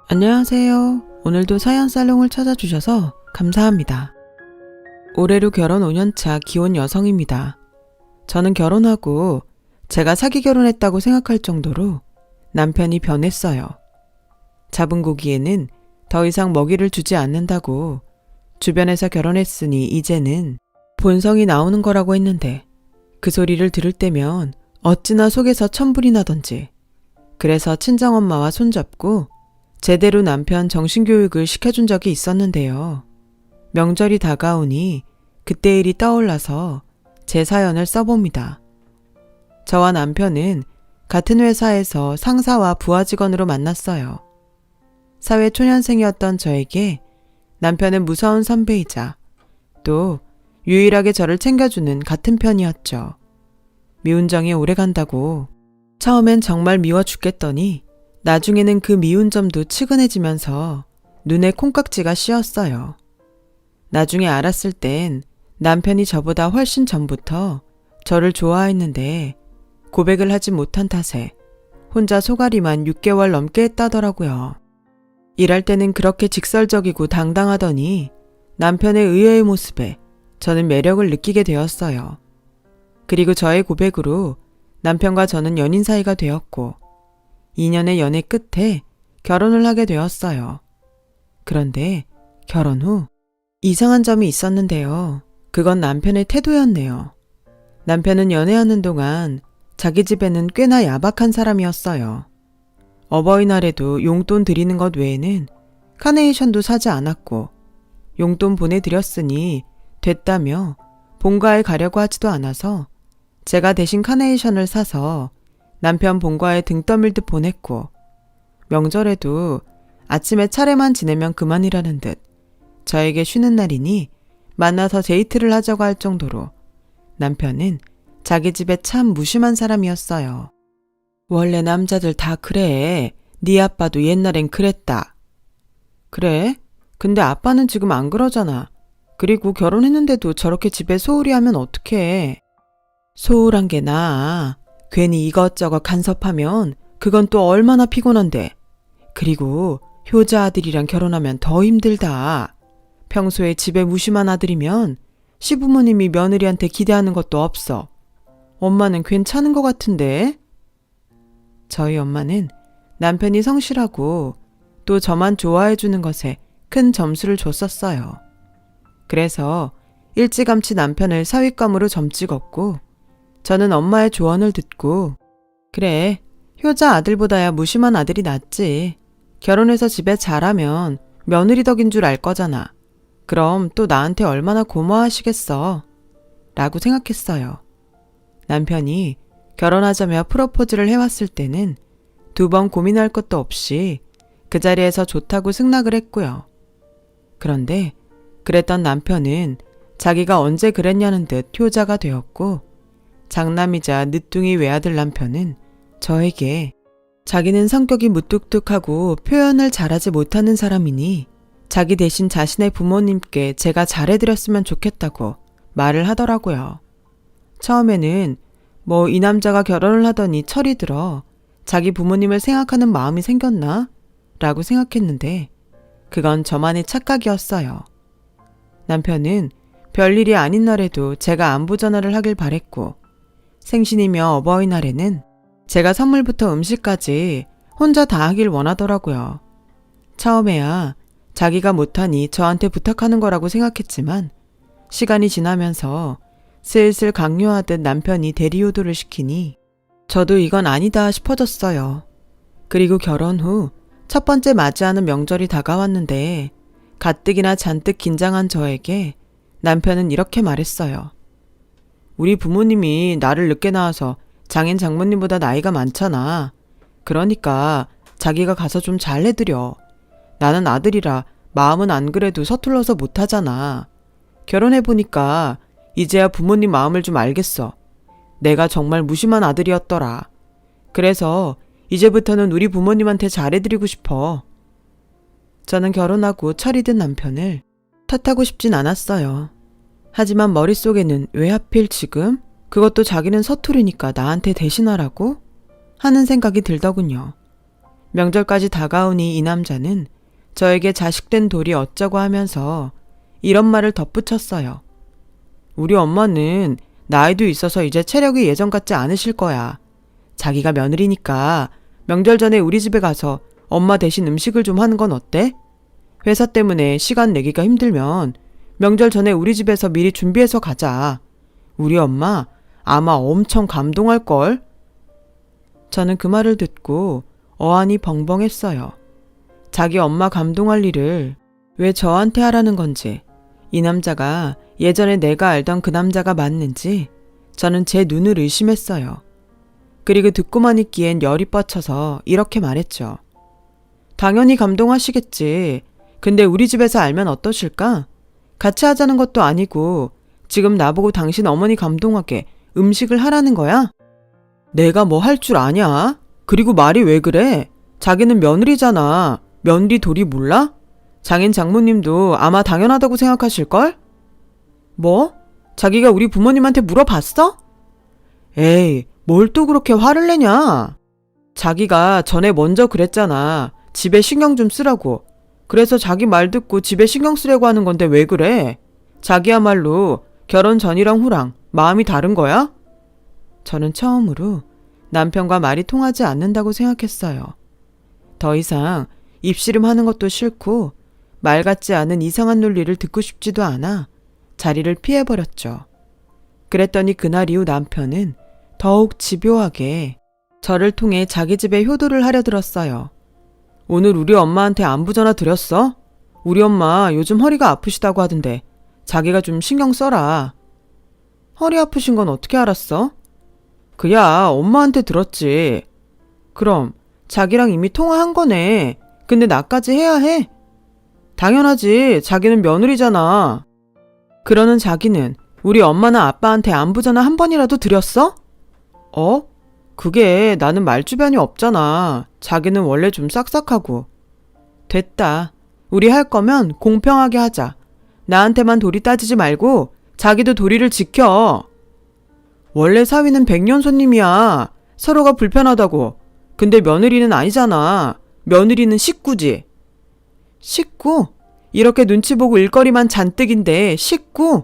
안녕하세요. 오늘도 사연살롱을 찾아주셔서 감사합니다. 올해로 결혼 5년차 기혼 여성입니다. 저는 결혼하고 제가 사기 결혼했다고 생각할 정도로 남편이 변했어요. 잡은 고기에는 더 이상 먹이를 주지 않는다고 주변에서 결혼했으니 이제는 본성이 나오는 거라고 했는데 그 소리를 들을 때면 어찌나 속에서 천불이 나던지. 그래서 친정엄마와 손잡고 제대로 남편 정신교육을 시켜준 적이 있었는데요. 명절이 다가오니 그때 일이 떠올라서 제 사연을 써봅니다. 저와 남편은 같은 회사에서 상사와 부하 직원으로 만났어요. 사회 초년생이었던 저에게 남편은 무서운 선배이자 또 유일하게 저를 챙겨주는 같은 편이었죠. 미운 정이 오래 간다고 처음엔 정말 미워 죽겠더니 나중에는 그 미운 점도 측은해지면서 눈에 콩깍지가 씌었어요. 나중에 알았을 땐 남편이 저보다 훨씬 전부터 저를 좋아했는데 고백을 하지 못한 탓에 혼자 소가리만 6개월 넘게 했다더라고요. 일할 때는 그렇게 직설적이고 당당하더니 남편의 의외의 모습에 저는 매력을 느끼게 되었어요. 그리고 저의 고백으로 남편과 저는 연인 사이가 되었고 2년의 연애 끝에 결혼을 하게 되었어요. 그런데 결혼 후 이상한 점이 있었는데요. 그건 남편의 태도였네요. 남편은 연애하는 동안 자기 집에는 꽤나 야박한 사람이었어요. 어버이날에도 용돈 드리는 것 외에는 카네이션도 사지 않았고 용돈 보내드렸으니 됐다며 본가에 가려고 하지도 않아서 제가 대신 카네이션을 사서 남편 본가에 등 떠밀듯 보냈고 명절에도 아침에 차례만 지내면 그만이라는 듯 저에게 쉬는 날이니 만나서 데이트를 하자고 할 정도로 남편은 자기 집에 참 무심한 사람이었어요. 원래 남자들 다 그래. 네 아빠도 옛날엔 그랬다. 그래? 근데 아빠는 지금 안 그러잖아. 그리고 결혼했는데도 저렇게 집에 소홀히 하면 어떡해. 소홀한 게 나아. 괜히 이것저것 간섭하면 그건 또 얼마나 피곤한데. 그리고 효자 아들이랑 결혼하면 더 힘들다. 평소에 집에 무심한 아들이면 시부모님이 며느리한테 기대하는 것도 없어. 엄마는 괜찮은 것 같은데? 저희 엄마는 남편이 성실하고 또 저만 좋아해주는 것에 큰 점수를 줬었어요. 그래서 일찌감치 남편을 사윗감으로 점찍었고 저는 엄마의 조언을 듣고 그래, 효자 아들보다야 무심한 아들이 낫지. 결혼해서 집에 잘하면 며느리 덕인 줄 알 거잖아. 그럼 또 나한테 얼마나 고마워하시겠어. 라고 생각했어요. 남편이 결혼하자며 프로포즈를 해왔을 때는 2번 고민할 것도 없이 그 자리에서 좋다고 승낙을 했고요. 그런데 그랬던 남편은 자기가 언제 그랬냐는 듯 효자가 되었고 장남이자 늦둥이 외아들 남편은 저에게 자기는 성격이 무뚝뚝하고 표현을 잘하지 못하는 사람이니 자기 대신 자신의 부모님께 제가 잘해드렸으면 좋겠다고 말을 하더라고요. 처음에는 이 남자가 결혼을 하더니 철이 들어 자기 부모님을 생각하는 마음이 생겼나? 라고 생각했는데 그건 저만의 착각이었어요. 남편은 별일이 아닌 날에도 제가 안부 전화를 하길 바랬고 생신이며 어버이날에는 제가 선물부터 음식까지 혼자 다 하길 원하더라고요. 처음에야 자기가 못하니 저한테 부탁하는 거라고 생각했지만 시간이 지나면서 슬슬 강요하듯 남편이 대리효도를 시키니 저도 이건 아니다 싶어졌어요. 그리고 결혼 후 첫 번째 맞이하는 명절이 다가왔는데 가뜩이나 잔뜩 긴장한 저에게 남편은 이렇게 말했어요. 우리 부모님이 나를 늦게 낳아서 장인 장모님보다 나이가 많잖아. 그러니까 자기가 가서 좀 잘해드려. 나는 아들이라 마음은 안 그래도 서툴러서 못하잖아. 결혼해보니까 이제야 부모님 마음을 좀 알겠어. 내가 정말 무심한 아들이었더라. 그래서 이제부터는 우리 부모님한테 잘해드리고 싶어. 저는 결혼하고 철이 든 남편을 탓하고 싶진 않았어요. 하지만 머릿속에는 왜 하필 지금? 그것도 자기는 서투르니까 나한테 대신하라고? 하는 생각이 들더군요. 명절까지 다가오니 이 남자는 저에게 자식된 돌이 어쩌고 하면서 이런 말을 덧붙였어요. 우리 엄마는 나이도 있어서 이제 체력이 예전 같지 않으실 거야. 자기가 며느리니까 명절 전에 우리 집에 가서 엄마 대신 음식을 좀 하는 건 어때? 회사 때문에 시간 내기가 힘들면 명절 전에 우리 집에서 미리 준비해서 가자. 우리 엄마 아마 엄청 감동할걸? 저는 그 말을 듣고 어안이 벙벙했어요. 자기 엄마 감동할 일을 왜 저한테 하라는 건지, 이 남자가 예전에 내가 알던 그 남자가 맞는지 저는 제 눈을 의심했어요. 그리고 듣고만 있기엔 열이 뻗쳐서 이렇게 말했죠. 당연히 감동하시겠지. 근데 우리 집에서 알면 어떠실까? 같이 하자는 것도 아니고 지금 나보고 당신 어머니 감동하게 음식을 하라는 거야? 내가 뭐 할 줄 아냐? 그리고 말이 왜 그래? 자기는 며느리잖아. 며느리 도리 몰라? 장인 장모님도 아마 당연하다고 생각하실걸? 뭐? 자기가 우리 부모님한테 물어봤어? 에이, 뭘 또 그렇게 화를 내냐? 자기가 전에 먼저 그랬잖아. 집에 신경 좀 쓰라고. 그래서 자기 말 듣고 집에 신경 쓰려고 하는 건데 왜 그래? 자기야말로 결혼 전이랑 후랑 마음이 다른 거야? 저는 처음으로 남편과 말이 통하지 않는다고 생각했어요. 더 이상 입씨름하는 것도 싫고 말 같지 않은 이상한 논리를 듣고 싶지도 않아 자리를 피해버렸죠. 그랬더니 그날 이후 남편은 더욱 집요하게 저를 통해 자기 집에 효도를 하려 들었어요. 오늘 우리 엄마한테 안부 전화 드렸어? 우리 엄마 요즘 허리가 아프시다고 하던데 자기가 좀 신경 써라. 허리 아프신 건 어떻게 알았어? 그야 엄마한테 들었지. 그럼 자기랑 이미 통화한 거네. 근데 나까지 해야 해? 당연하지. 자기는 며느리잖아. 그러는 자기는 우리 엄마나 아빠한테 안부 전화 한 번이라도 드렸어? 그게 나는 말주변이 없잖아. 자기는 원래 좀 싹싹하고. 됐다. 우리 할 거면 공평하게 하자. 나한테만 도리 따지지 말고 자기도 도리를 지켜. 원래 사위는 백년 손님이야. 서로가 불편하다고. 근데 며느리는 아니잖아. 며느리는 식구지. 식구? 이렇게 눈치 보고 일거리만 잔뜩인데 식구?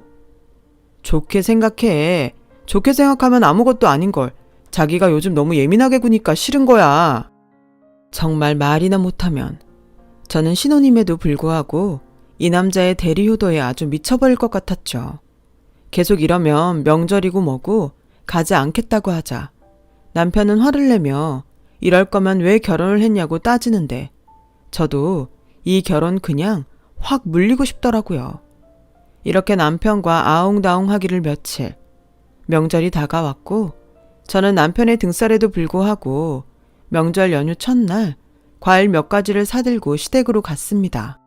좋게 생각해. 좋게 생각하면 아무것도 아닌걸. 자기가 요즘 너무 예민하게 구니까 싫은 거야. 정말 말이나 못하면. 저는 신혼임에도 불구하고 이 남자의 대리효도에 아주 미쳐버릴 것 같았죠. 계속 이러면 명절이고 뭐고 가지 않겠다고 하자. 남편은 화를 내며 이럴 거면 왜 결혼을 했냐고 따지는데 저도 이 결혼 그냥 확 물리고 싶더라고요. 이렇게 남편과 아웅다웅 하기를 며칠. 명절이 다가왔고 저는 남편의 등살에도 불구하고 명절 연휴 첫날 과일 몇 가지를 사들고 시댁으로 갔습니다.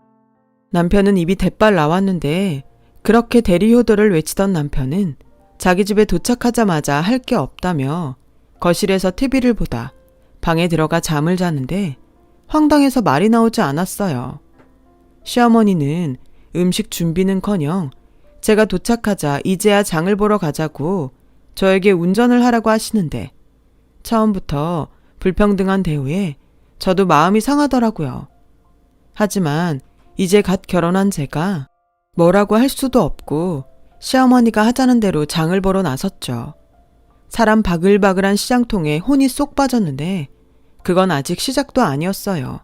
남편은 입이 대빨 나왔는데 그렇게 대리효도를 외치던 남편은 자기 집에 도착하자마자 할 게 없다며 거실에서 TV를 보다 방에 들어가 잠을 자는데 황당해서 말이 나오지 않았어요. 시어머니는 음식 준비는커녕 제가 도착하자 이제야 장을 보러 가자고 저에게 운전을 하라고 하시는데 처음부터 불평등한 대우에 저도 마음이 상하더라고요. 하지만 이제 갓 결혼한 제가 뭐라고 할 수도 없고 시어머니가 하자는 대로 장을 보러 나섰죠. 사람 바글바글한 시장통에 혼이 쏙 빠졌는데 그건 아직 시작도 아니었어요.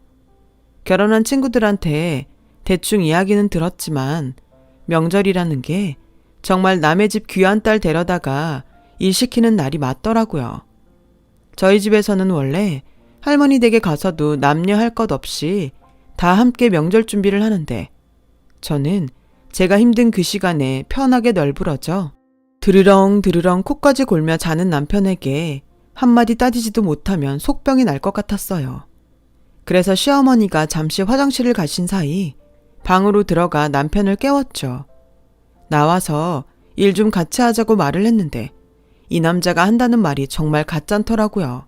결혼한 친구들한테 대충 이야기는 들었지만 명절이라는 게 정말 남의 집 귀한 딸 데려다가 일 시키는 날이 맞더라고요. 저희 집에서는 원래 할머니 댁에 가서도 남녀 할 것 없이 다 함께 명절 준비를 하는데 저는 제가 힘든 그 시간에 편하게 널브러져 드르렁 드르렁 코까지 골며 자는 남편에게 한마디 따지지도 못하면 속병이 날 것 같았어요. 그래서 시어머니가 잠시 화장실을 가신 사이 방으로 들어가 남편을 깨웠죠. 나와서 일 좀 같이 하자고 말을 했는데 이 남자가 한다는 말이 정말 가짠더라고요.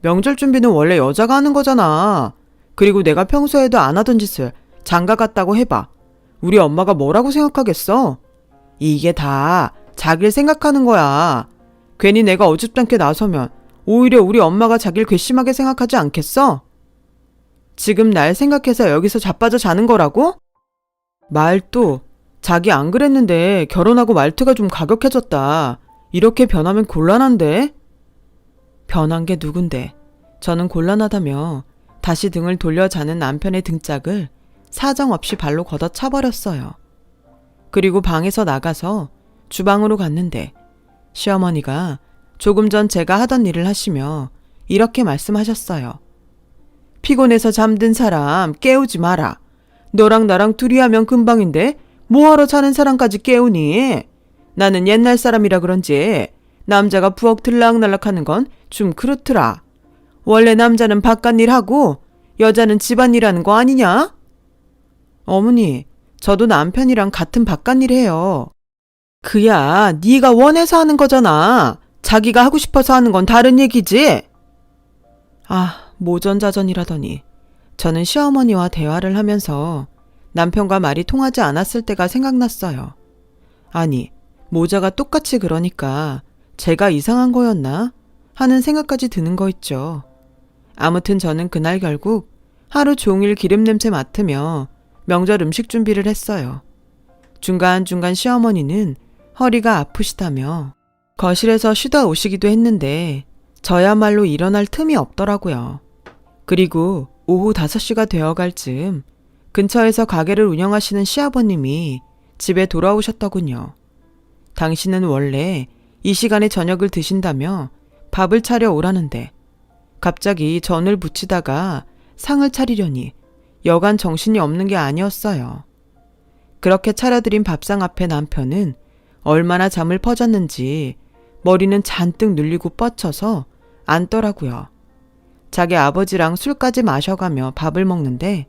명절 준비는 원래 여자가 하는 거잖아. 그리고 내가 평소에도 안 하던 짓을 장가 갔다고 해봐. 우리 엄마가 뭐라고 생각하겠어? 이게 다 자기를 생각하는 거야. 괜히 내가 어줍잖게 나서면 오히려 우리 엄마가 자기를 괘씸하게 생각하지 않겠어? 지금 날 생각해서 여기서 자빠져 자는 거라고? 말도, 자기 안 그랬는데 결혼하고 말투가 좀 가격해졌다. 이렇게 변하면 곤란한데? 변한 게 누군데? 저는 곤란하다며 다시 등을 돌려 자는 남편의 등짝을 사정없이 발로 걷어 차버렸어요. 그리고 방에서 나가서 주방으로 갔는데 시어머니가 조금 전 제가 하던 일을 하시며 이렇게 말씀하셨어요. 피곤해서 잠든 사람 깨우지 마라. 너랑 나랑 둘이 하면 금방인데 뭐하러 자는 사람까지 깨우니? 나는 옛날 사람이라 그런지 남자가 부엌 들락날락하는 건 좀 그렇더라. 원래 남자는 바깥일 하고 여자는 집안일 하는 거 아니냐? 어머니, 저도 남편이랑 같은 바깥일 해요. 그야 네가 원해서 하는 거잖아. 자기가 하고 싶어서 하는 건 다른 얘기지. 아, 모전자전이라더니 저는 시어머니와 대화를 하면서 남편과 말이 통하지 않았을 때가 생각났어요. 아니, 모자가 똑같이 그러니까 제가 이상한 거였나? 하는 생각까지 드는 거 있죠. 아무튼 저는 그날 결국 하루 종일 기름 냄새 맡으며 명절 음식 준비를 했어요. 중간중간 시어머니는 허리가 아프시다며 거실에서 쉬다 오시기도 했는데 저야말로 일어날 틈이 없더라고요. 그리고 오후 5시가 되어갈 즈음 근처에서 가게를 운영하시는 시아버님이 집에 돌아오셨더군요. 당신은 원래 이 시간에 저녁을 드신다며 밥을 차려 오라는데 갑자기 전을 부치다가 상을 차리려니 여간 정신이 없는 게 아니었어요. 그렇게 차려드린 밥상 앞에 남편은 얼마나 잠을 퍼졌는지 머리는 잔뜩 눌리고 뻗쳐서 앉더라고요. 자기 아버지랑 술까지 마셔가며 밥을 먹는데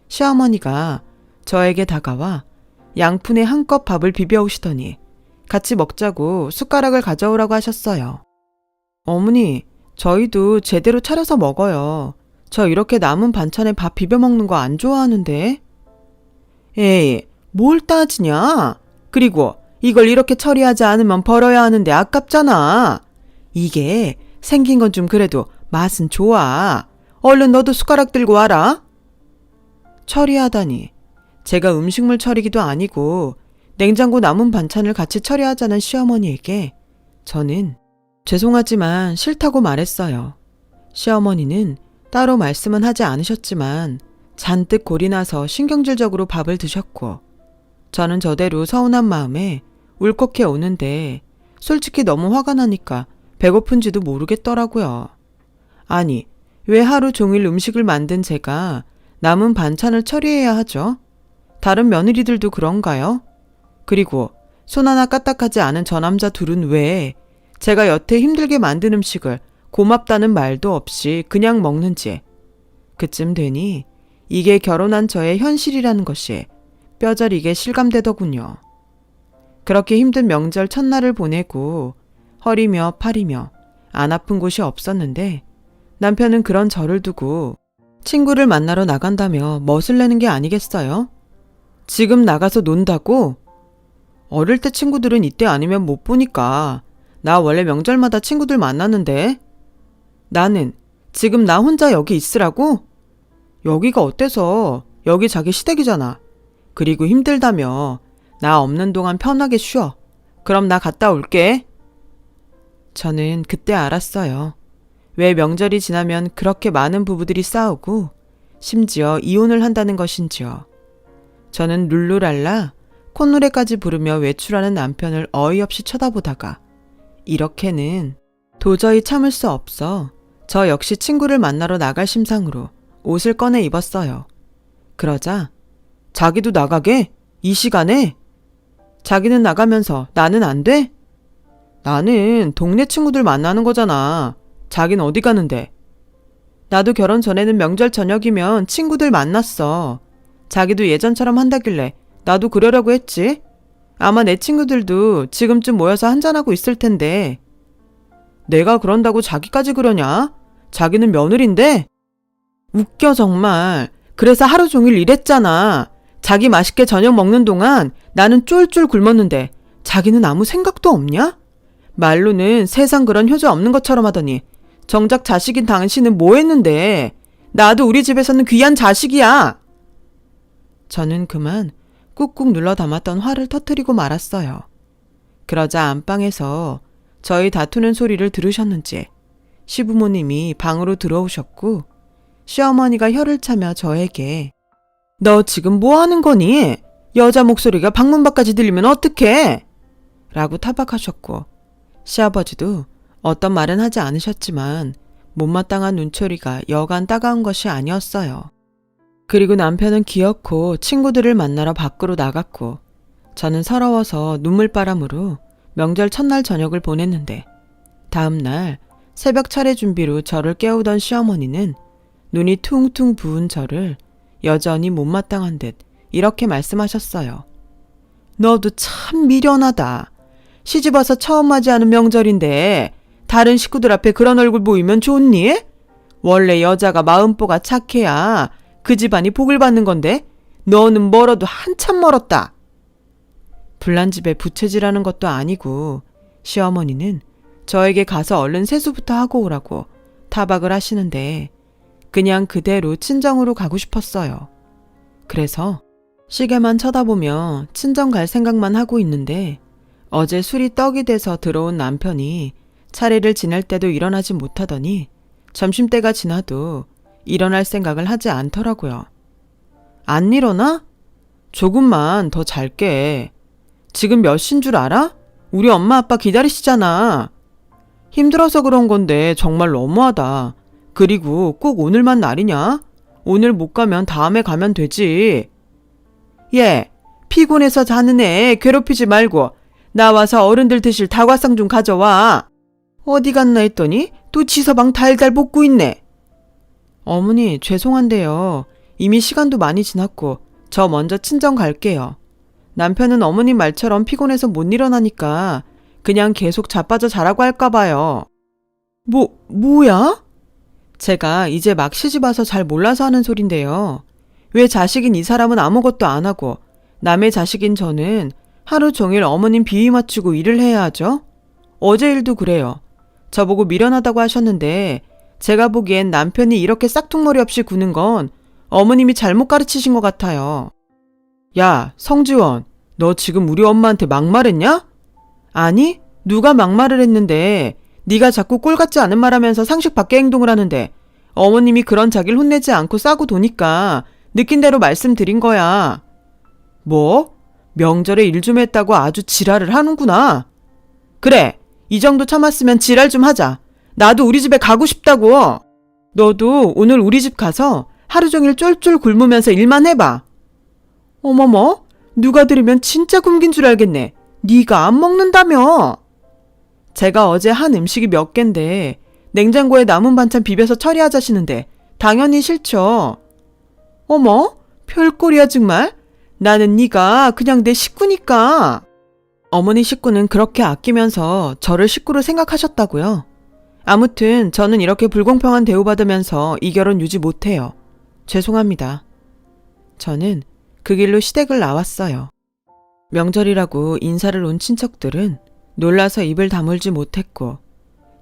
시어머니가 저에게 다가와 양푼에 한껏 밥을 비벼오시더니 같이 먹자고 숟가락을 가져오라고 하셨어요. 어머니, 저희도 제대로 차려서 먹어요. 저 이렇게 남은 반찬에 밥 비벼 먹는 거 안 좋아하는데. 에이, 뭘 따지냐? 그리고 이걸 이렇게 처리하지 않으면 버려야 하는데 아깝잖아. 이게 생긴 건 좀 그래도 맛은 좋아. 얼른 너도 숟가락 들고 와라. 처리하다니. 제가 음식물 처리기도 아니고 냉장고 남은 반찬을 같이 처리하자는 시어머니에게 저는 죄송하지만 싫다고 말했어요. 시어머니는 따로 말씀은 하지 않으셨지만 잔뜩 골이 나서 신경질적으로 밥을 드셨고 저는 저대로 서운한 마음에 울컥해 오는데 솔직히 너무 화가 나니까 배고픈지도 모르겠더라고요. 아니, 왜 하루 종일 음식을 만든 제가 남은 반찬을 처리해야 하죠? 다른 며느리들도 그런가요? 그리고 손 하나 까딱하지 않은 저 남자 둘은 왜 제가 여태 힘들게 만든 음식을 고맙다는 말도 없이 그냥 먹는지. 그쯤 되니 이게 결혼한 저의 현실이라는 것이 뼈저리게 실감되더군요. 그렇게 힘든 명절 첫날을 보내고 허리며 팔이며 안 아픈 곳이 없었는데 남편은 그런 저를 두고 친구를 만나러 나간다며 멋을 내는 게 아니겠어요? 지금 나가서 논다고? 어릴 때 친구들은 이때 아니면 못 보니까 나 원래 명절마다 친구들 만나는데. 나는 지금 나 혼자 여기 있으라고? 여기가 어때서? 여기 자기 시댁이잖아. 그리고 힘들다며 나 없는 동안 편하게 쉬어. 그럼 나 갔다 올게. 저는 그때 알았어요. 왜 명절이 지나면 그렇게 많은 부부들이 싸우고 심지어 이혼을 한다는 것인지요. 저는 룰루랄라 콧노래까지 부르며 외출하는 남편을 어이없이 쳐다보다가 이렇게는 도저히 참을 수 없어 저 역시 친구를 만나러 나갈 심상으로 옷을 꺼내 입었어요. 그러자 자기도 나가게? 이 시간에? 자기는 나가면서 나는 안 돼? 나는 동네 친구들 만나는 거잖아. 자긴 어디 가는데? 나도 결혼 전에는 명절 저녁이면 친구들 만났어. 자기도 예전처럼 한다길래 나도 그러려고 했지. 아마 내 친구들도 지금쯤 모여서 한잔하고 있을 텐데. 내가 그런다고 자기까지 그러냐? 자기는 며느린데? 웃겨 정말. 그래서 하루 종일 일했잖아. 자기 맛있게 저녁 먹는 동안 나는 쫄쫄 굶었는데 자기는 아무 생각도 없냐? 말로는 세상 그런 효자 없는 것처럼 하더니 정작 자식인 당신은 뭐 했는데? 나도 우리 집에서는 귀한 자식이야. 저는 그만 꾹꾹 눌러 담았던 화를 터뜨리고 말았어요. 그러자 안방에서 저희 다투는 소리를 들으셨는지 시부모님이 방으로 들어오셨고 시어머니가 혀를 차며 저에게 너 지금 뭐 하는 거니? 여자 목소리가 방문 밖까지 들리면 어떡해? 라고 타박하셨고 시아버지도 어떤 말은 하지 않으셨지만 못마땅한 눈초리가 여간 따가운 것이 아니었어요. 그리고 남편은 기어코 친구들을 만나러 밖으로 나갔고 저는 서러워서 눈물바람으로 명절 첫날 저녁을 보냈는데 다음날 새벽 차례 준비로 저를 깨우던 시어머니는 눈이 퉁퉁 부은 저를 여전히 못마땅한 듯 이렇게 말씀하셨어요. 너도 참 미련하다. 시집와서 처음 맞이하는 명절인데 다른 식구들 앞에 그런 얼굴 보이면 좋니? 원래 여자가 마음보가 착해야 그 집안이 복을 받는 건데 너는 멀어도 한참 멀었다. 불난 집에 부채질하는 것도 아니고 시어머니는 저에게 가서 얼른 세수부터 하고 오라고 타박을 하시는데 그냥 그대로 친정으로 가고 싶었어요. 그래서 시계만 쳐다보며 친정 갈 생각만 하고 있는데 어제 술이 떡이 돼서 들어온 남편이 차례를 지낼 때도 일어나지 못하더니 점심때가 지나도 일어날 생각을 하지 않더라고요. 안 일어나? 조금만 더 잘게. 지금 몇 시인 줄 알아? 우리 엄마 아빠 기다리시잖아. 힘들어서 그런 건데 정말 너무하다. 그리고 꼭 오늘만 날이냐? 오늘 못 가면 다음에 가면 되지. 얘, 피곤해서 자는 애 괴롭히지 말고 나와서 어른들 드실 다과상 좀 가져와. 어디 갔나 했더니 또 지서방 달달 볶고 있네. 어머니 죄송한데요. 이미 시간도 많이 지났고 저 먼저 친정 갈게요. 남편은 어머님 말처럼 피곤해서 못 일어나니까 그냥 계속 자빠져 자라고 할까 봐요. 뭐야? 제가 이제 막 시집와서 잘 몰라서 하는 소린데요. 왜 자식인 이 사람은 아무것도 안 하고 남의 자식인 저는 하루 종일 어머님 비위 맞추고 일을 해야 하죠? 어제 일도 그래요. 저보고 미련하다고 하셨는데 제가 보기엔 남편이 이렇게 싹퉁머리 없이 구는 건 어머님이 잘못 가르치신 것 같아요. 야, 성지원, 너 지금 우리 엄마한테 막말했냐? 아니, 누가 막말을 했는데 네가 자꾸 꼴 같지 않은 말하면서 상식 밖의 행동을 하는데 어머님이 그런 자기를 혼내지 않고 싸고 도니까 느낀 대로 말씀드린 거야. 뭐? 명절에 일 좀 했다고 아주 지랄을 하는구나. 그래, 이 정도 참았으면 지랄 좀 하자. 나도 우리 집에 가고 싶다고. 너도 오늘 우리 집 가서 하루 종일 쫄쫄 굶으면서 일만 해봐. 어머머, 누가 들으면 진짜 굶긴 줄 알겠네. 네가 안 먹는다며. 제가 어제 한 음식이 몇 갠데 냉장고에 남은 반찬 비벼서 처리하자시는데 당연히 싫죠. 어머, 별꼴이야 정말. 나는 네가 그냥 내 식구니까. 어머니 식구는 그렇게 아끼면서 저를 식구로 생각하셨다고요. 아무튼 저는 이렇게 불공평한 대우받으면서 이 결혼 유지 못해요. 죄송합니다. 저는 그 길로 시댁을 나왔어요. 명절이라고 인사를 온 친척들은 놀라서 입을 다물지 못했고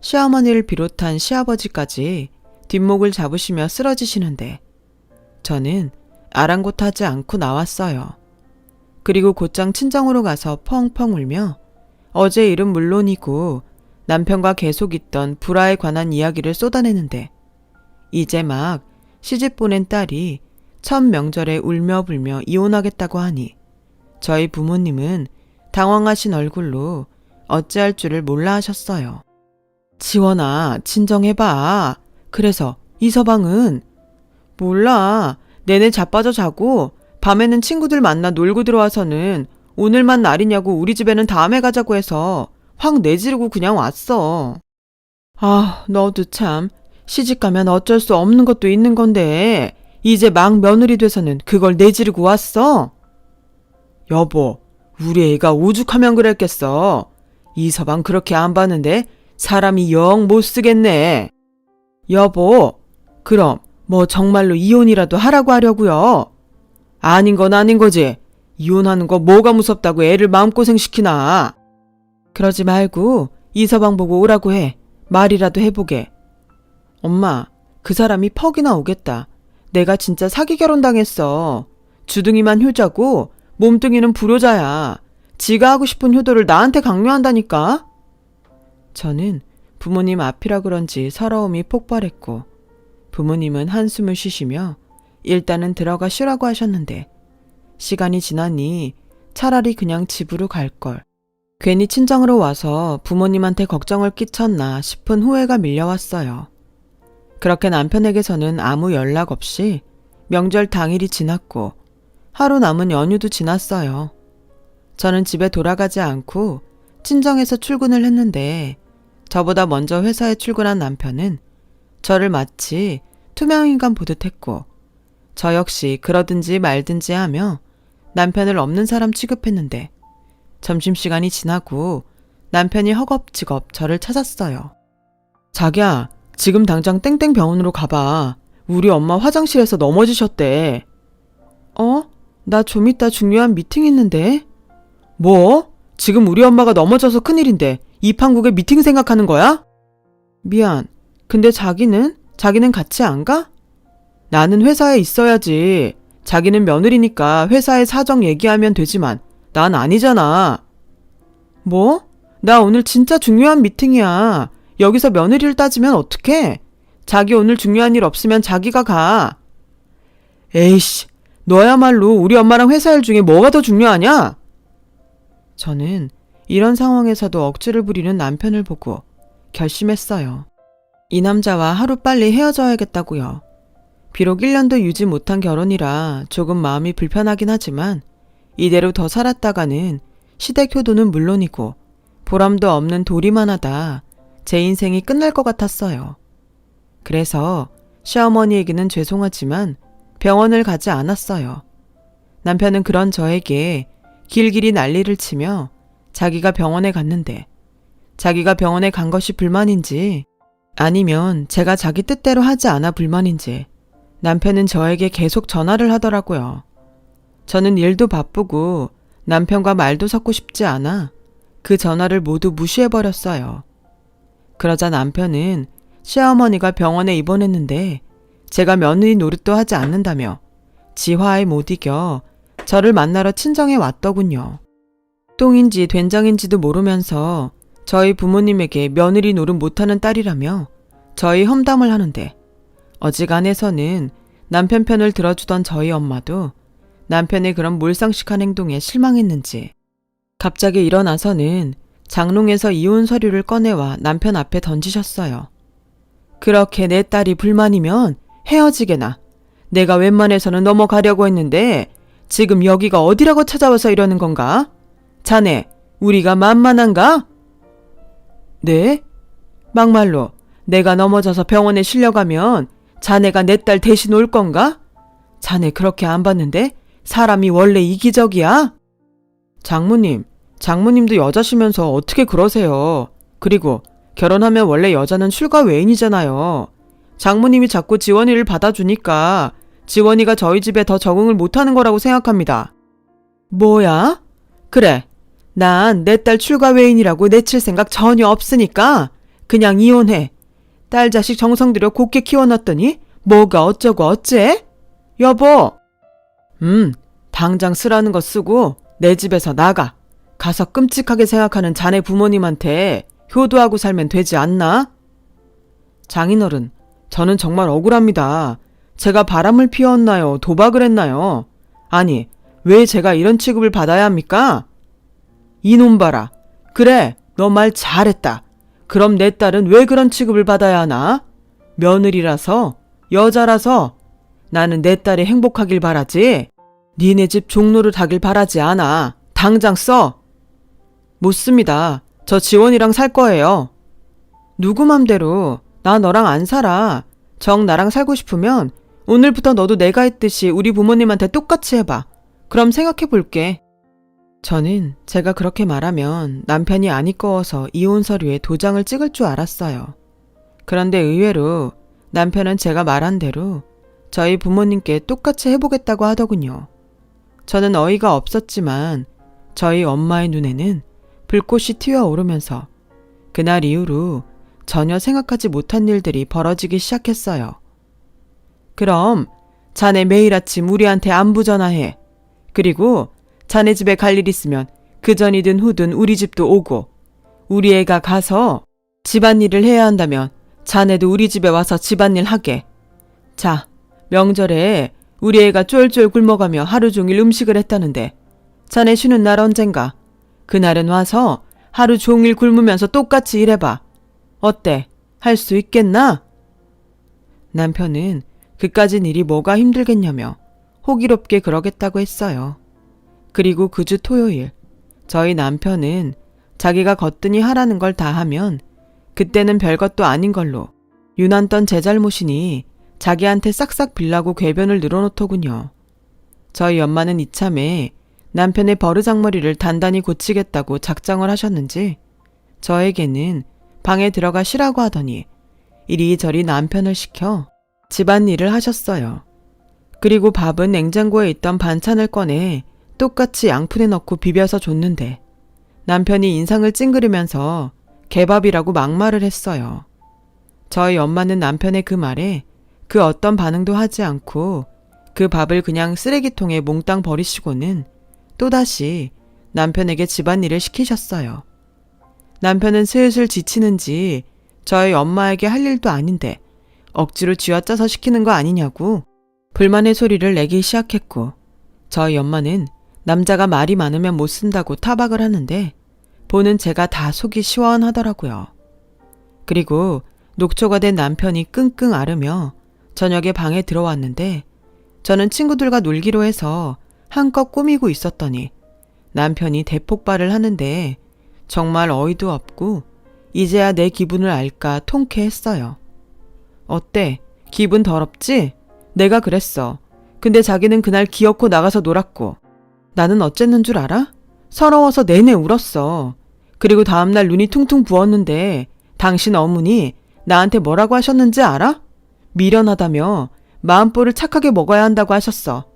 시어머니를 비롯한 시아버지까지 뒷목을 잡으시며 쓰러지시는데 저는 아랑곳하지 않고 나왔어요. 그리고 곧장 친정으로 가서 펑펑 울며 어제 일은 물론이고 남편과 계속 있던 불화에 관한 이야기를 쏟아내는데 이제 막 시집 보낸 딸이 첫 명절에 울며 불며 이혼하겠다고 하니 저희 부모님은 당황하신 얼굴로 어찌할 줄을 몰라 하셨어요. 지원아, 진정해봐. 그래서 이 서방은? 몰라. 내내 자빠져 자고 밤에는 친구들 만나 놀고 들어와서는 오늘만 날이냐고 우리 집에는 다음에 가자고 해서 확 내지르고 그냥 왔어. 아, 너도 참. 시집가면 어쩔 수 없는 것도 있는 건데 이제 막 며느리 돼서는 그걸 내지르고 왔어? 여보, 우리 애가 오죽하면 그랬겠어. 이 서방 그렇게 안 봤는데 사람이 영 못 쓰겠네. 여보, 그럼 뭐 정말로 이혼이라도 하라고 하려고요? 아닌 건 아닌 거지. 이혼하는 거 뭐가 무섭다고 애를 마음고생 시키나. 그러지 말고 이 서방 보고 오라고 해. 말이라도 해보게. 엄마, 그 사람이 퍽이나 오겠다. 내가 진짜 사기 결혼당했어. 주둥이만 효자고 몸뚱이는 불효자야. 지가 하고 싶은 효도를 나한테 강요한다니까? 저는 부모님 앞이라 그런지 서러움이 폭발했고 부모님은 한숨을 쉬시며 일단은 들어가 쉬라고 하셨는데 시간이 지나니 차라리 그냥 집으로 갈걸. 괜히 친정으로 와서 부모님한테 걱정을 끼쳤나 싶은 후회가 밀려왔어요. 그렇게 남편에게서는 아무 연락 없이 명절 당일이 지났고 하루 남은 연휴도 지났어요. 저는 집에 돌아가지 않고 친정에서 출근을 했는데 저보다 먼저 회사에 출근한 남편은 저를 마치 투명인간 보듯 했고 저 역시 그러든지 말든지 하며 남편을 없는 사람 취급했는데 점심시간이 지나고 남편이 허겁지겁 저를 찾았어요. 자기야, 지금 당장 땡땡 병원으로 가봐. 우리 엄마 화장실에서 넘어지셨대. 나 좀 이따 중요한 미팅 있는데. 뭐? 지금 우리 엄마가 넘어져서 큰일인데 이 판국에 미팅 생각하는 거야? 미안. 근데 자기는 같이 안 가? 나는 회사에 있어야지. 자기는 며느리니까 회사에 사정 얘기하면 되지만 난 아니잖아. 뭐? 나 오늘 진짜 중요한 미팅이야. 여기서 며느리를 따지면 어떡해? 자기 오늘 중요한 일 없으면 자기가 가. 에이씨, 너야말로 우리 엄마랑 회사 일 중에 뭐가 더 중요하냐? 저는 이런 상황에서도 억지를 부리는 남편을 보고 결심했어요. 이 남자와 하루빨리 헤어져야겠다고요. 비록 1년도 유지 못한 결혼이라 조금 마음이 불편하긴 하지만 이대로 더 살았다가는 시댁 효도는 물론이고 보람도 없는 도리만 하다 제 인생이 끝날 것 같았어요. 그래서 시어머니에게는 죄송하지만 병원을 가지 않았어요. 남편은 그런 저에게 길길이 난리를 치며 자기가 병원에 갔는데 자기가 병원에 간 것이 불만인지 아니면 제가 자기 뜻대로 하지 않아 불만인지 남편은 저에게 계속 전화를 하더라고요. 저는 일도 바쁘고 남편과 말도 섞고 싶지 않아 그 전화를 모두 무시해버렸어요. 그러자 남편은 시어머니가 병원에 입원했는데 제가 며느리 노릇도 하지 않는다며 지화에 못 이겨 저를 만나러 친정에 왔더군요. 똥인지 된장인지도 모르면서 저희 부모님에게 며느리 노릇 못하는 딸이라며 저희 험담을 하는데 어지간해서는 남편 편을 들어주던 저희 엄마도 남편의 그런 몰상식한 행동에 실망했는지 갑자기 일어나서는 장롱에서 이혼 서류를 꺼내와 남편 앞에 던지셨어요. 그렇게 내 딸이 불만이면 헤어지게나. 내가 웬만해서는 넘어가려고 했는데 지금 여기가 어디라고 찾아와서 이러는 건가? 자네, 우리가 만만한가? 네? 막말로 내가 넘어져서 병원에 실려가면 자네가 내 딸 대신 올 건가? 자네 그렇게 안 봤는데 사람이 원래 이기적이야? 장모님도 여자시면서 어떻게 그러세요? 그리고 결혼하면 원래 여자는 출가 외인이잖아요. 장모님이 자꾸 지원이를 받아주니까 지원이가 저희 집에 더 적응을 못하는 거라고 생각합니다. 뭐야? 그래, 난 내 딸 출가 외인이라고 내칠 생각 전혀 없으니까 그냥 이혼해. 딸 자식 정성 들여 곱게 키워놨더니 뭐가 어쩌고 어째? 여보! 당장 쓰라는 거 쓰고 내 집에서 나가. 가서 끔찍하게 생각하는 자네 부모님한테 효도하고 살면 되지 않나? 장인어른, 저는 정말 억울합니다. 제가 바람을 피웠나요? 도박을 했나요? 아니, 왜 제가 이런 취급을 받아야 합니까? 이놈 봐라. 그래, 너 말 잘했다. 그럼 내 딸은 왜 그런 취급을 받아야 하나? 며느리라서, 여자라서. 나는 내 딸이 행복하길 바라지. 니네 집 종노릇 하길 바라지 않아. 당장 써. 못 씁니다. 저 지원이랑 살 거예요. 누구 맘대로. 나 너랑 안 살아. 정 나랑 살고 싶으면 오늘부터 너도 내가 했듯이 우리 부모님한테 똑같이 해봐. 그럼 생각해 볼게. 저는 제가 그렇게 말하면 남편이 안 이꺼워서 이혼 서류에 도장을 찍을 줄 알았어요. 그런데 의외로 남편은 제가 말한 대로 저희 부모님께 똑같이 해보겠다고 하더군요. 저는 어이가 없었지만 저희 엄마의 눈에는 불꽃이 튀어오르면서 그날 이후로 전혀 생각하지 못한 일들이 벌어지기 시작했어요. 그럼 자네 매일 아침 우리한테 안부 전화해. 그리고 자네 집에 갈 일 있으면 그 전이든 후든 우리 집도 오고, 우리 애가 가서 집안일을 해야 한다면 자네도 우리 집에 와서 집안일 하게. 자, 명절에 우리 애가 쫄쫄 굶어가며 하루 종일 음식을 했다는데 자네 쉬는 날 언젠가 그날은 와서 하루 종일 굶으면서 똑같이 일해봐. 어때? 할 수 있겠나? 남편은 그까진 일이 뭐가 힘들겠냐며 호기롭게 그러겠다고 했어요. 그리고 그 주 토요일, 저희 남편은 자기가 거뜬히 하라는 걸 다 하면 그때는 별것도 아닌 걸로 유난던 제 잘못이니 자기한테 싹싹 빌라고 궤변을 늘어놓더군요. 저희 엄마는 이참에 남편의 버르장머리를 단단히 고치겠다고 작정을 하셨는지 저에게는 방에 들어가 쉬라고 하더니 이리저리 남편을 시켜 집안일을 하셨어요. 그리고 밥은 냉장고에 있던 반찬을 꺼내 똑같이 양푼에 넣고 비벼서 줬는데 남편이 인상을 찡그리면서 개밥이라고 막말을 했어요. 저희 엄마는 남편의 그 말에 그 어떤 반응도 하지 않고 그 밥을 그냥 쓰레기통에 몽땅 버리시고는 또다시 남편에게 집안일을 시키셨어요. 남편은 슬슬 지치는지 저희 엄마에게 할 일도 아닌데 억지로 쥐어짜서 시키는 거 아니냐고 불만의 소리를 내기 시작했고, 저희 엄마는 남자가 말이 많으면 못 쓴다고 타박을 하는데 보는 제가 다 속이 시원하더라고요. 그리고 녹초가 된 남편이 끙끙 앓으며 저녁에 방에 들어왔는데 저는 친구들과 놀기로 해서 한껏 꾸미고 있었더니 남편이 대폭발을 하는데 정말 어이도 없고 이제야 내 기분을 알까 통쾌했어요. 어때? 기분 더럽지? 내가 그랬어. 근데 자기는 그날 기어코 나가서 놀았고 나는 어쨌는 줄 알아? 서러워서 내내 울었어. 그리고 다음날 눈이 퉁퉁 부었는데 당신 어머니 나한테 뭐라고 하셨는지 알아? 미련하다며 마음보를 착하게 먹어야 한다고 하셨어.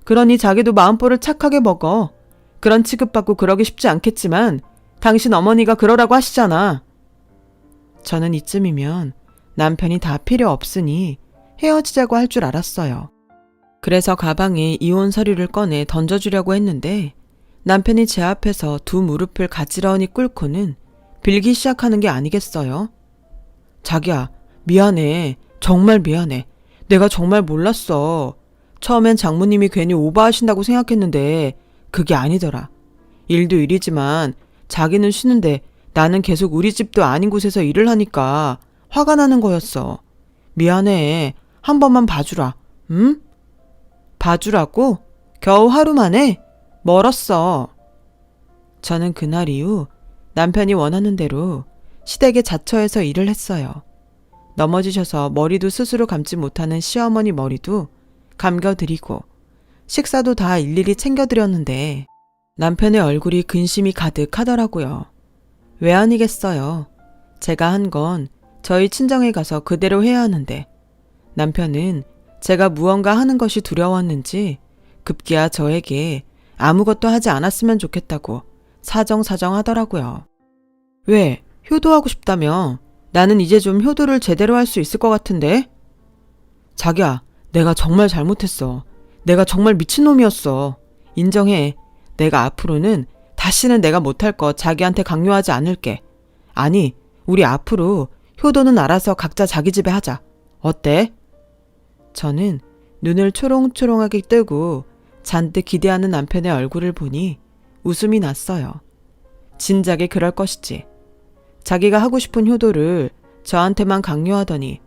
그러니 자기도 마음보를 착하게 먹어. 그런 취급받고 그러기 쉽지 않겠지만 당신 어머니가 그러라고 하시잖아. 저는 이쯤이면 남편이 다 필요 없으니 헤어지자고 할 줄 알았어요. 그래서 가방에 이혼 서류를 꺼내 던져주려고 했는데 남편이 제 앞에서 두 무릎을 가지런히 꿇고는 빌기 시작하는 게 아니겠어요? 자기야, 미안해. 정말 미안해. 내가 정말 몰랐어. 처음엔 장모님이 괜히 오버하신다고 생각했는데 그게 아니더라. 일도 일이지만 자기는 쉬는데 나는 계속 우리 집도 아닌 곳에서 일을 하니까 화가 나는 거였어. 미안해. 한 번만 봐주라. 응? 봐주라고? 겨우 하루 만에? 멀었어. 저는 그날 이후 남편이 원하는 대로 시댁에 자처해서 일을 했어요. 넘어지셔서 머리도 스스로 감지 못하는 시어머니 머리도 감겨드리고 식사도 다 일일이 챙겨드렸는데 남편의 얼굴이 근심이 가득하더라고요. 왜 아니겠어요. 제가 한 건 저희 친정에 가서 그대로 해야 하는데 남편은 제가 무언가 하는 것이 두려웠는지 급기야 저에게 아무것도 하지 않았으면 좋겠다고 사정사정 하더라고요. 왜? 효도하고 싶다며? 나는 이제 좀 효도를 제대로 할 수 있을 것 같은데? 자기야, 내가 정말 잘못했어. 내가 정말 미친놈이었어. 인정해. 내가 앞으로는 다시는 내가 못할 거 자기한테 강요하지 않을게. 아니, 우리 앞으로 효도는 알아서 각자 자기 집에 하자. 어때? 저는 눈을 초롱초롱하게 뜨고 잔뜩 기대하는 남편의 얼굴을 보니 웃음이 났어요. 진작에 그럴 것이지. 자기가 하고 싶은 효도를 저한테만 강요하더니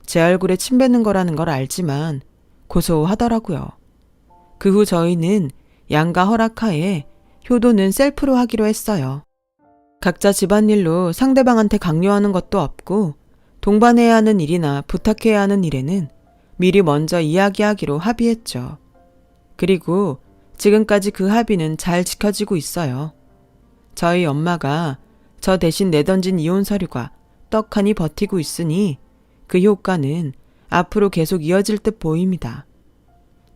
제 얼굴에 침 뱉는 거라는 걸 알지만 고소하더라고요. 그 후 저희는 양가 허락하에 효도는 셀프로 하기로 했어요. 각자 집안일로 상대방한테 강요하는 것도 없고 동반해야 하는 일이나 부탁해야 하는 일에는 미리 먼저 이야기하기로 합의했죠. 그리고 지금까지 그 합의는 잘 지켜지고 있어요. 저희 엄마가 저 대신 내던진 이혼 서류가 떡하니 버티고 있으니 그 효과는 앞으로 계속 이어질 듯 보입니다.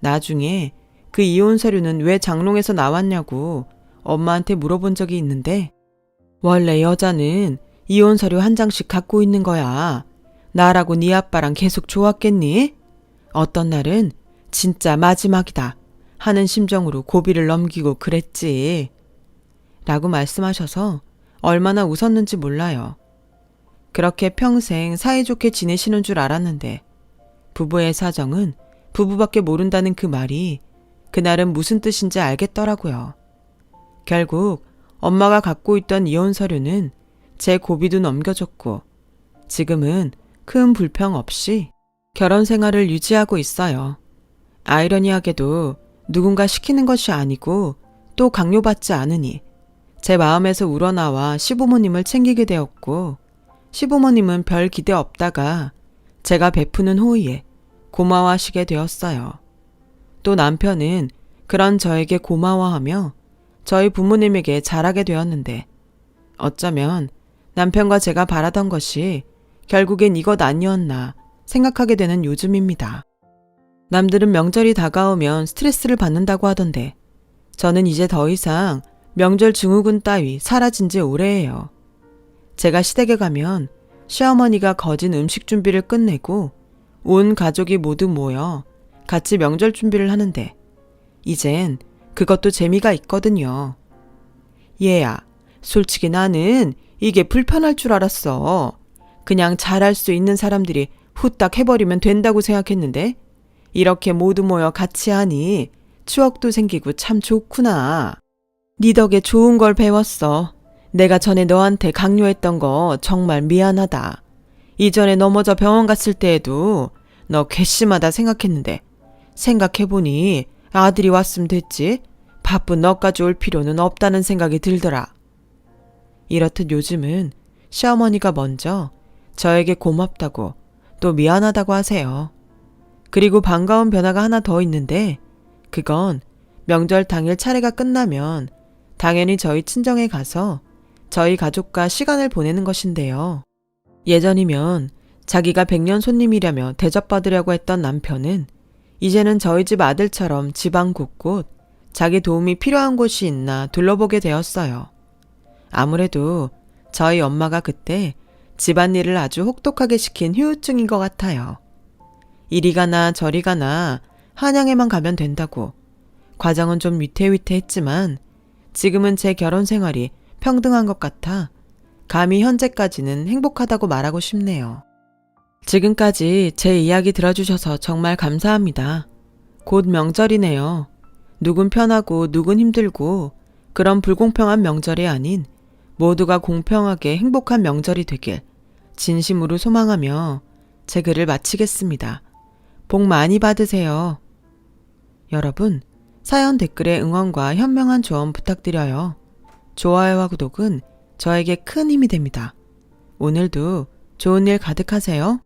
나중에 그 이혼 서류는 왜 장롱에서 나왔냐고 엄마한테 물어본 적이 있는데 원래 여자는 이혼 서류 한 장씩 갖고 있는 거야. 나라고 네 아빠랑 계속 좋았겠니? 어떤 날은 진짜 마지막이다 하는 심정으로 고비를 넘기고 그랬지. 라고 말씀하셔서 얼마나 웃었는지 몰라요. 그렇게 평생 사이좋게 지내시는 줄 알았는데 부부의 사정은 부부밖에 모른다는 그 말이 그날은 무슨 뜻인지 알겠더라고요. 결국 엄마가 갖고 있던 이혼 서류는 제 고비도 넘겨줬고 지금은 큰 불평 없이 결혼 생활을 유지하고 있어요. 아이러니하게도 누군가 시키는 것이 아니고 또 강요받지 않으니 제 마음에서 우러나와 시부모님을 챙기게 되었고 시부모님은 별 기대 없다가 제가 베푸는 호의에 고마워하시게 되었어요. 또 남편은 그런 저에게 고마워하며 저희 부모님에게 잘하게 되었는데 어쩌면 남편과 제가 바라던 것이 결국엔 이것 아니었나 생각하게 되는 요즘입니다. 남들은 명절이 다가오면 스트레스를 받는다고 하던데 저는 이제 더 이상 명절 증후군 따위 사라진 지 오래예요. 제가 시댁에 가면 시어머니가 거진 음식 준비를 끝내고 온 가족이 모두 모여 같이 명절 준비를 하는데 이젠 그것도 재미가 있거든요. 얘야, 솔직히 나는 이게 불편할 줄 알았어. 그냥 잘할 수 있는 사람들이 후딱 해버리면 된다고 생각했는데 이렇게 모두 모여 같이 하니 추억도 생기고 참 좋구나. 네 덕에 좋은 걸 배웠어. 내가 전에 너한테 강요했던 거 정말 미안하다. 이전에 넘어져 병원 갔을 때에도 너 괘씸하다 생각했는데 생각해보니 아들이 왔으면 됐지. 바쁜 너까지 올 필요는 없다는 생각이 들더라. 이렇듯 요즘은 시어머니가 먼저 저에게 고맙다고 또 미안하다고 하세요. 그리고 반가운 변화가 하나 더 있는데 그건 명절 당일 차례가 끝나면 당연히 저희 친정에 가서 저희 가족과 시간을 보내는 것인데요. 예전이면 자기가 100년 손님이라며 대접받으려고 했던 남편은 이제는 저희 집 아들처럼 지방 곳곳 자기 도움이 필요한 곳이 있나 둘러보게 되었어요. 아무래도 저희 엄마가 그때 집안일을 아주 혹독하게 시킨 후유증인 것 같아요. 이리 가나 저리 가나 한양에만 가면 된다고. 과정은 좀 위태위태했지만 지금은 제 결혼 생활이 평등한 것 같아 감히 현재까지는 행복하다고 말하고 싶네요. 지금까지 제 이야기 들어주셔서 정말 감사합니다. 곧 명절이네요. 누군 편하고 누군 힘들고 그런 불공평한 명절이 아닌 모두가 공평하게 행복한 명절이 되길 진심으로 소망하며 제 글을 마치겠습니다. 복 많이 받으세요. 여러분, 사연 댓글에 응원과 현명한 조언 부탁드려요. 좋아요와 구독은 저에게 큰 힘이 됩니다. 오늘도 좋은 일 가득하세요.